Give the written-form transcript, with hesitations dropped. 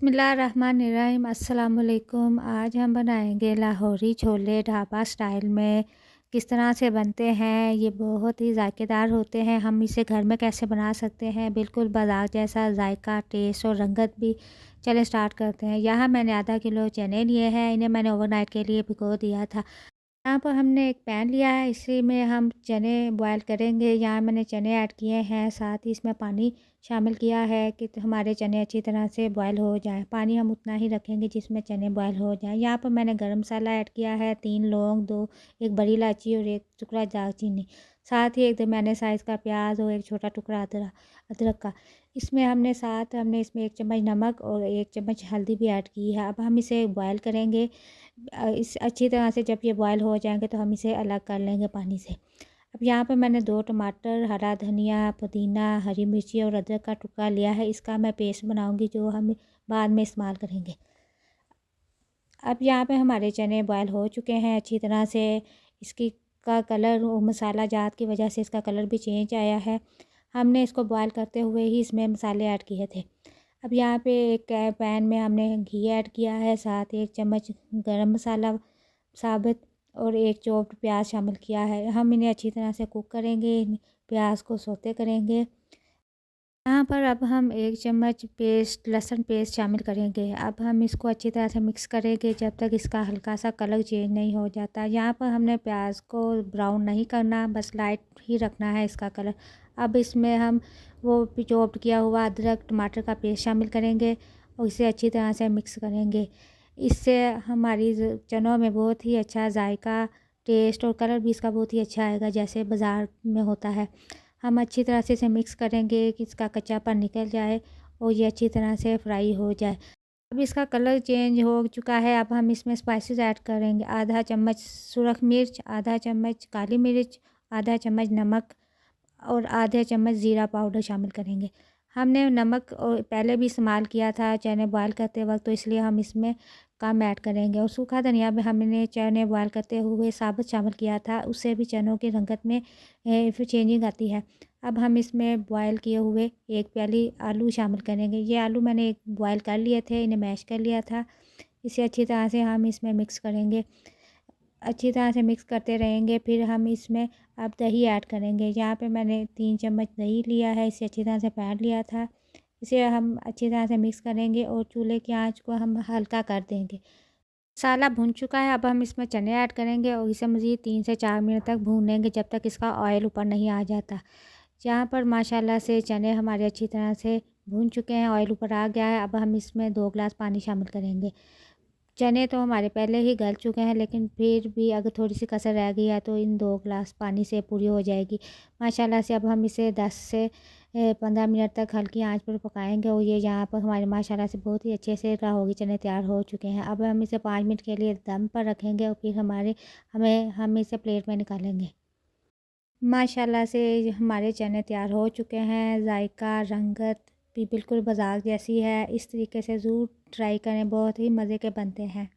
बिस्मिल्लाहिर्रहमानिर्रहीम अस्सलाम वालेकुम। आज हम बनाएंगे लाहौरी छोले ढाबा स्टाइल में। किस तरह से बनते हैं, ये बहुत ही ज़ायकेदार होते हैं। हम इसे घर में कैसे बना सकते हैं, बिल्कुल बाजार जैसा जायका, टेस्ट और रंगत भी। चलें स्टार्ट करते हैं। यहाँ मैंने आधा किलो चने लिए हैं, इन्हें मैंने ओवरनाइट के लिए भिगो दिया था। यहाँ पर हमने एक पैन लिया है, इसी में हम चने बॉयल करेंगे। यहाँ मैंने चने ऐड किए हैं, साथ ही इसमें पानी शामिल किया है कि हमारे चने अच्छी तरह से बॉयल हो जाएं। पानी हम उतना ही रखेंगे जिसमें चने बॉयल हो जाएं। यहाँ पर मैंने गरम मसाला ऐड किया है, 3 लौंग, 2 एक बड़ी इलायची और एक टुकड़ा दालचीनी। साथ ही एक दरमियाने साइज़ का प्याज और एक छोटा टुकड़ा अदरक का। हमने इसमें 1 चम्मच नमक और 1 चम्मच हल्दी भी ऐड की है। अब हम इसे बॉयल करेंगे। इस अच्छी तरह से जब ये बॉयल हो जाएंगे तो हम इसे अलग कर लेंगे पानी से। अब यहाँ पे मैंने 2 टमाटर, हरा धनिया, पुदीना, हरी मिर्ची और अदरक का टुकड़ा लिया है। इसका मैं पेस्ट बनाऊंगी जो हम बाद में इस्तेमाल करेंगे। अब यहाँ पे हमारे चने बॉयल हो चुके हैं अच्छी तरह से। इसकी का कलर मसाला जात की वजह से इसका कलर भी चेंज आया है। हमने इसको बॉयल करते हुए ही इसमें मसाले ऐड किए थे। अब यहाँ पे एक पैन में हमने घी ऐड किया है, साथ ही 1 चम्मच गरम मसाला साबुत और 1 चॉप्ड प्याज शामिल किया है। हम इन्हें अच्छी तरह से कुक करेंगे, प्याज को सौते करेंगे। यहाँ पर अब हम 1 चम्मच लहसुन पेस्ट शामिल करेंगे। अब हम इसको अच्छी तरह से मिक्स करेंगे जब तक इसका हल्का सा कलर चेंज नहीं हो जाता। यहाँ पर हमने प्याज को ब्राउन नहीं करना, बस लाइट ही रखना है इसका कलर। अब इसमें हम वो चॉप्ड किया हुआ अदरक टमाटर का पेस्ट शामिल करेंगे और इसे अच्छी तरह से मिक्स करेंगे। इससे हमारी चनों में बहुत ही अच्छा जायका, टेस्ट और कलर भी इसका बहुत ही अच्छा आएगा जैसे बाज़ार में होता है। हम अच्छी तरह से इसे मिक्स करेंगे कि इसका कच्चापन निकल जाए और ये अच्छी तरह से फ्राई हो जाए। अब इसका कलर चेंज हो चुका है। अब हम इसमें स्पाइसेस ऐड करेंगे। आधा चम्मच सुरख मिर्च, आधा चम्मच काली मिर्च, आधा चम्मच नमक और आधे चम्मच ज़ीरा पाउडर शामिल करेंगे। हमने नमक और पहले भी इस्तेमाल किया था चने बॉयल करते वक्त, तो इसलिए हम इसमें कम ऐड करेंगे। और सूखा धनिया भी हमने चने बॉयल करते हुए साबुत शामिल किया था, उससे भी चनों की रंगत में फिर चेंजिंग आती है। अब हम इसमें बॉयल किए हुए 1 प्याली आलू शामिल करेंगे। ये आलू मैंने एक बॉयल कर लिए थे, इन्हें मैश कर लिया था। इसे अच्छी तरह से हम इसमें मिक्स करेंगे, अच्छी तरह से मिक्स करते रहेंगे। फिर हम इसमें अब दही ऐड करेंगे। यहाँ पे मैंने 3 चम्मच दही लिया है, इसे अच्छी तरह से फेंट लिया था। इसे हम अच्छी तरह से मिक्स करेंगे और चूल्हे की आंच को हम हल्का कर देंगे। मसाला भुन चुका है, अब हम इसमें चने ऐड करेंगे और इसे मज़ीद 3 से 4 मिनट तक भूनेंगे जब तक इसका ऑयल ऊपर नहीं आ जाता। यहाँ पर माशाल्लाह से चने हमारे अच्छी तरह से भून चुके हैं, ऑयल ऊपर आ गया है। अब हम इसमें 2 गिलास पानी शामिल करेंगे। चने तो हमारे पहले ही गल चुके हैं, लेकिन फिर भी अगर थोड़ी सी कसर रह गई है तो इन 2 गिलास पानी से पूरी हो जाएगी माशाल्लाह से। अब हम इसे 10 से 15 मिनट तक हल्की आंच पर पकाएंगे और ये यहाँ पर हमारे माशाल्लाह से बहुत ही अच्छे से लाहौरी चने तैयार हो चुके हैं। अब हम इसे 5 मिनट के लिए दम पर रखेंगे और फिर हम इसे प्लेट में निकालेंगे। माशाल्लाह से हमारे चने तैयार हो चुके हैं। जायका, रंगत भी बिल्कुल बाज़ार जैसी है। इस तरीके से ज़रूर ट्राई करें, बहुत ही मज़े के बनते हैं।